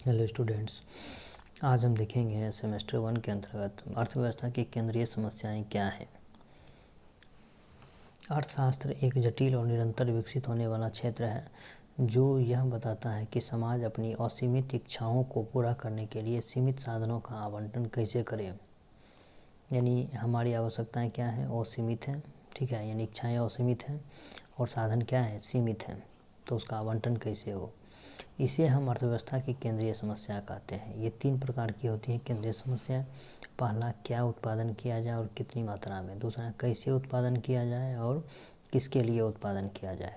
Hello students, आज हम देखेंगे सेमेस्टर 1 के अंतर्गत अर्थव्यवस्था की केंद्रीय समस्याएं क्या हैं। अर्थशास्त्र एक जटिल और निरंतर विकसित होने वाला क्षेत्र है जो यह बताता है कि समाज अपनी असीमित इच्छाओं को पूरा करने के लिए सीमित साधनों का आवंटन कैसे करे। यानी हमारी आवश्यकताएं क्या हैं, असीमित हैं, ठीक है, यानी इच्छाएं असीमित हैं और साधन क्या है, सीमित हैं, तो उसका आवंटन कैसे हो। इसे हम अर्थव्यवस्था की केंद्रीय समस्या कहते हैं। ये 3 प्रकार की होती हैं केंद्रीय समस्या। पहला, क्या उत्पादन किया जाए और कितनी मात्रा में। दूसरा, कैसे उत्पादन किया जाए और किसके लिए उत्पादन किया जाए।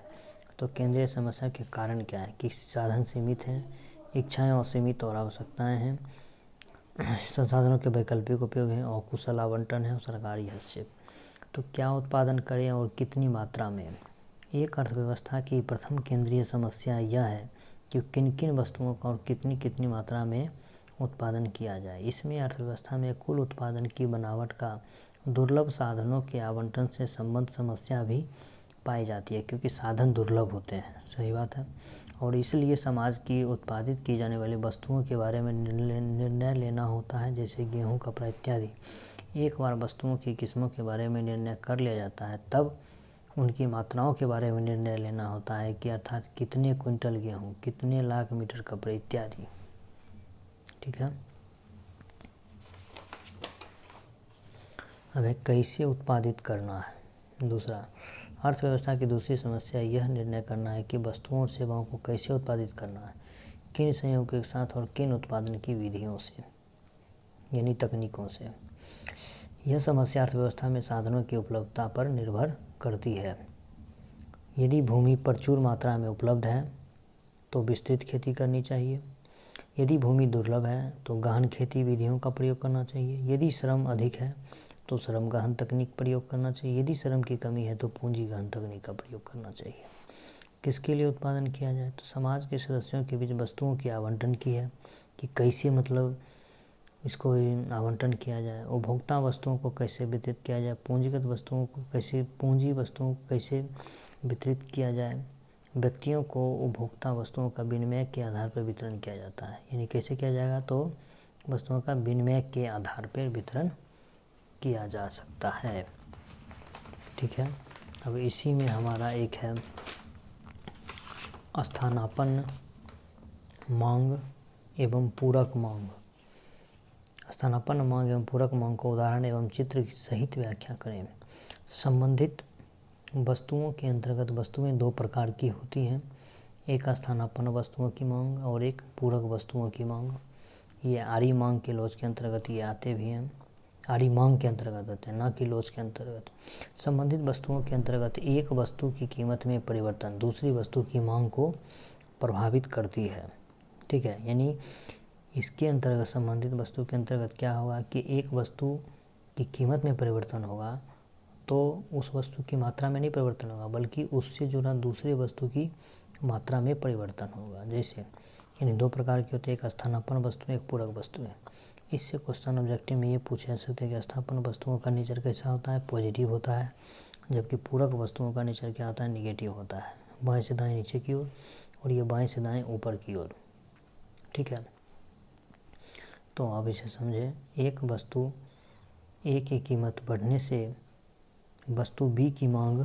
तो केंद्रीय समस्या के कारण क्या है कि साधन सीमित हैं, इच्छाएं असीमित और आवश्यकताएं हैं, संसाधनों के वैकल्पिक उपयोग हैं और कुशल आवंटन है और सरकारी हस्तक्षेप। तो क्या उत्पादन करें और कितनी मात्रा में। एक अर्थव्यवस्था की प्रथम केंद्रीय समस्या यह है कि किन किन वस्तुओं का और कितनी कितनी मात्रा में उत्पादन किया जाए। इसमें अर्थव्यवस्था में कुल उत्पादन की बनावट का दुर्लभ साधनों के आवंटन से संबंध समस्या भी पाई जाती है, क्योंकि साधन दुर्लभ होते हैं, सही बात है। और इसलिए समाज की उत्पादित की जाने वाली वस्तुओं के बारे में निर्णय लेना होता है, जैसे गेहूँ, कपड़ा इत्यादि। एक बार वस्तुओं की किस्मों के बारे में निर्णय कर लिया जाता है, तब उनकी मात्राओं के बारे में निर्णय लेना होता है कि अर्थात कितने क्विंटल गेहूँ, कितने लाख मीटर कपड़े इत्यादि, ठीक है। हमें कैसे उत्पादित करना है। दूसरा, अर्थव्यवस्था की दूसरी समस्या यह निर्णय करना है कि वस्तुओं और सेवाओं को कैसे उत्पादित करना है, किन संयोगों के साथ और किन उत्पादन की विधियों से, यानी तकनीकों से। यह समस्या अर्थव्यवस्था में साधनों की उपलब्धता पर निर्भर करती है। यदि भूमि प्रचुर मात्रा में उपलब्ध है तो विस्तृत खेती करनी चाहिए। यदि भूमि दुर्लभ है तो गहन खेती विधियों का प्रयोग करना चाहिए। यदि श्रम अधिक है तो श्रम गहन तकनीक प्रयोग करना चाहिए। यदि श्रम की कमी है तो पूंजी गहन तकनीक का प्रयोग करना चाहिए। किसके लिए उत्पादन किया जाए, तो समाज के सदस्यों के बीच वस्तुओं की आवंटन की है कि कैसे, मतलब इसको आवंटन किया जाए। उपभोक्ता वस्तुओं को कैसे वितरित किया जाए, पूंजीगत वस्तुओं को कैसे, पूंजी वस्तुओं को कैसे वितरित किया जाए। व्यक्तियों को उपभोक्ता वस्तुओं का विनिमय के आधार पर वितरण किया जाता है, यानी कैसे किया जाएगा, तो वस्तुओं का विनिमय के आधार पर वितरण किया जा सकता है, ठीक है। अब इसी में हमारा एक है स्थानापन्न मांग एवं पूरक मांग। स्थानापन्न मांग एवं पूरक मांग को उदाहरण एवं चित्र सहित व्याख्या करें। संबंधित वस्तुओं के अंतर्गत वस्तुएं 2 प्रकार की होती हैं, एक स्थानापन्न वस्तुओं की मांग और एक पूरक वस्तुओं की मांग। ये आरी मांग के लोच के अंतर्गत ये आते भी हैं, आरी मांग के अंतर्गत आते हैं, ना कि लोच के अंतर्गत। संबंधित वस्तुओं के अंतर्गत एक वस्तु की कीमत में परिवर्तन दूसरी वस्तु की मांग को प्रभावित करती है, ठीक है। यानी इसके अंतर्गत संबंधित वस्तु के अंतर्गत क्या होगा कि एक वस्तु की कीमत में परिवर्तन होगा तो उस वस्तु की मात्रा में नहीं परिवर्तन होगा, बल्कि उससे जुड़ा दूसरे वस्तु की मात्रा में परिवर्तन होगा। जैसे यानी 2 प्रकार की होती है, एक स्थानापन्न वस्तु, एक पूरक वस्तु है। इससे क्वेश्चन ऑब्जेक्टिव में ये पूछा जा सकता है कि स्थानापन्न वस्तुओं का नेचर कैसा होता है, पॉजिटिव होता है, जबकि पूरक वस्तुओं का नेचर क्या होता है, निगेटिव होता है। बाएं से दाएं नीचे की ओर और ये बाएं से दाएं ऊपर की ओर, ठीक है। तो अब इसे समझे, एक वस्तु ए की कीमत बढ़ने से वस्तु बी की मांग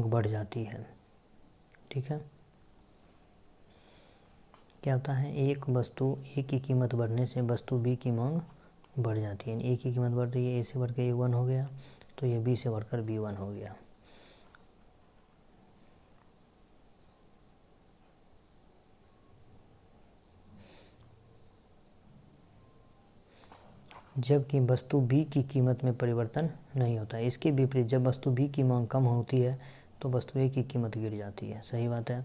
बढ़ जाती है, ठीक है। क्या होता है, एक वस्तु ए की कीमत बढ़ने से वस्तु बी की मांग बढ़ जाती है। ए की कीमत बढ़ रही है, ए से बढ़कर A1 हो गया तो ये बी से बढ़कर B1 हो गया। जबकि वस्तु बी की कीमत में परिवर्तन नहीं होता है। इसके विपरीत जब वस्तु बी की मांग कम होती है तो वस्तु ए की कीमत गिर जाती है। सही बात है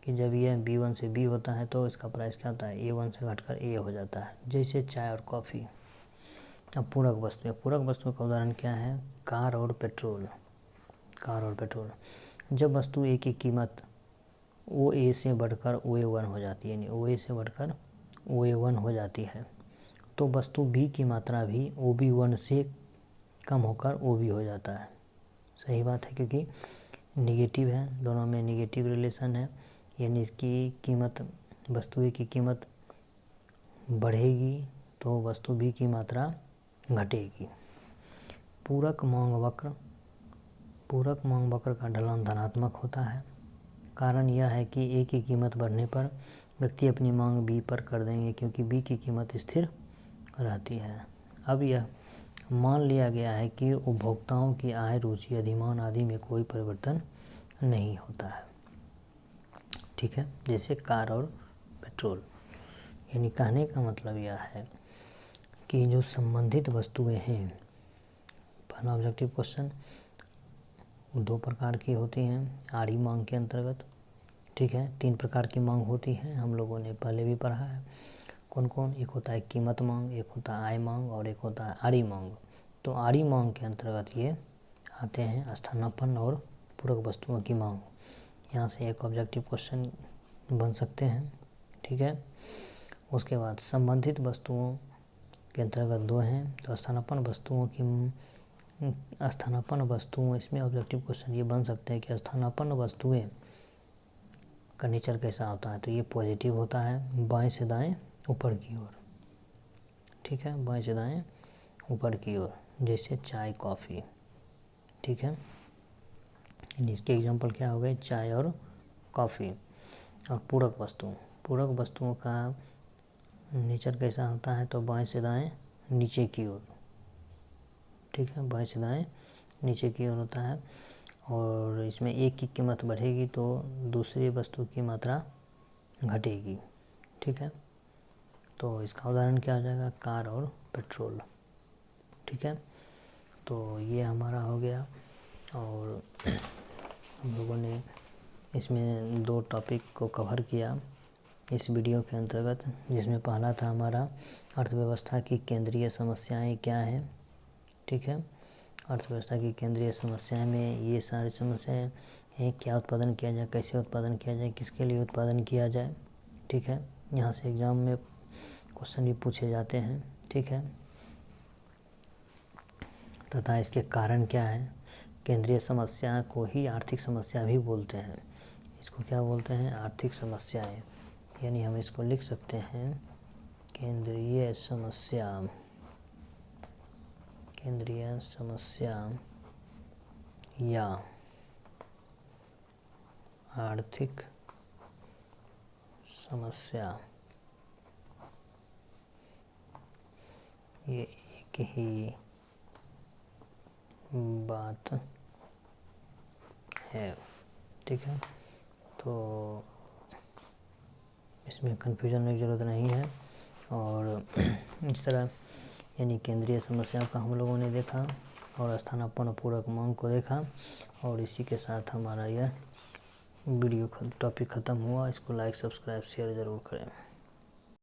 कि जब यह B1 से B होता है तो इसका प्राइस क्या होता है, A1 से घटकर A हो जाता है, जैसे चाय और कॉफ़ी। अब पूरक वस्तु, पूरक वस्तु का उदाहरण क्या है, कार और पेट्रोल। कार और पेट्रोल, जब वस्तु ए की कीमत OA से बढ़कर OA1 हो जाती है, यानी OA से बढ़कर OA1 हो जाती है, तो वस्तु बी की मात्रा भी OB1 से कम होकर OB हो जाता है। सही बात है, क्योंकि निगेटिव है, दोनों में निगेटिव रिलेशन है, यानी इसकी कीमत वस्तु ए की कीमत बढ़ेगी तो वस्तु बी की मात्रा घटेगी। पूरक मांग वक्र का ढलान धनात्मक होता है। कारण यह है कि ए की कीमत बढ़ने पर व्यक्ति अपनी मांग बी पर कर देंगे क्योंकि बी की कीमत स्थिर रहती है। अब यह मान लिया गया है कि उपभोक्ताओं की आय, रुचि, अधिमान आदि में कोई परिवर्तन नहीं होता है। ठीक है, जैसे कार और पेट्रोल। यानी कहने का मतलब यह है कि जो संबंधित वस्तुएं हैं, पहला ऑब्जेक्टिव क्वेश्चन, दो प्रकार की होती हैं आड़ी मांग के अंतर्गत। ठीक है, 3 प्रकार की मांग होती है, हम लोगों ने पहले भी पढ़ा है। कौन कौन? एक होता है कीमत मांग, एक होता है आय मांग और एक होता है आड़ी मांग। तो आड़ी मांग के अंतर्गत ये आते हैं स्थानापन्न और पूरक वस्तुओं की मांग। यहाँ से एक ऑब्जेक्टिव क्वेश्चन बन सकते हैं। ठीक है, उसके बाद संबंधित वस्तुओं के अंतर्गत 2 हैं। तो स्थानापन्न वस्तुओं, इसमें ऑब्जेक्टिव क्वेश्चन ये बन सकते हैं कि स्थानापन्न वस्तुएं का नेचर कैसा होता है। तो ये पॉजिटिव होता है, बाएं से दाएं ऊपर की ओर। ठीक है, बाएं से दाएं ऊपर की ओर, जैसे चाय, कॉफ़ी। ठीक है, इसके एग्जांपल क्या हो गए? चाय और कॉफ़ी। और पूरक वस्तुओं का नेचर कैसा होता है? तो बाएं से दाएं नीचे की ओर। ठीक है, बाएं से दाएं नीचे की ओर होता है। और इसमें एक की कीमत बढ़ेगी तो दूसरी वस्तु की मात्रा घटेगी। ठीक है, तो इसका उदाहरण क्या हो जाएगा? कार और पेट्रोल। ठीक है, तो ये हमारा हो गया। और हम लोगों ने इसमें 2 टॉपिक को कवर किया इस वीडियो के अंतर्गत, जिसमें पहला था हमारा अर्थव्यवस्था की केंद्रीय समस्याएं क्या हैं। ठीक है, अर्थव्यवस्था की केंद्रीय समस्याएं में ये सारी समस्याएं हैं, क्या उत्पादन किया जाए, कैसे उत्पादन किया जाए, किसके लिए उत्पादन किया जाए। ठीक है, यहाँ से एग्ज़ाम में क्वेश्चन भी पूछे जाते हैं। ठीक है, तथा इसके कारण क्या है। केंद्रीय समस्या को ही आर्थिक समस्या भी बोलते हैं। इसको क्या बोलते हैं? आर्थिक समस्याएं। यानी हम इसको लिख सकते हैं केंद्रीय समस्या या आर्थिक समस्या। ये एक ही बात है। ठीक है, तो इसमें कन्फ्यूजन की ज़रूरत नहीं है। और इस तरह यानी केंद्रीय समस्या का हम लोगों ने देखा और स्थानापन्न पूरक मांग को देखा। और इसी के साथ हमारा यह वीडियो टॉपिक ख़त्म हुआ। इसको लाइक, सब्सक्राइब, शेयर ज़रूर करें।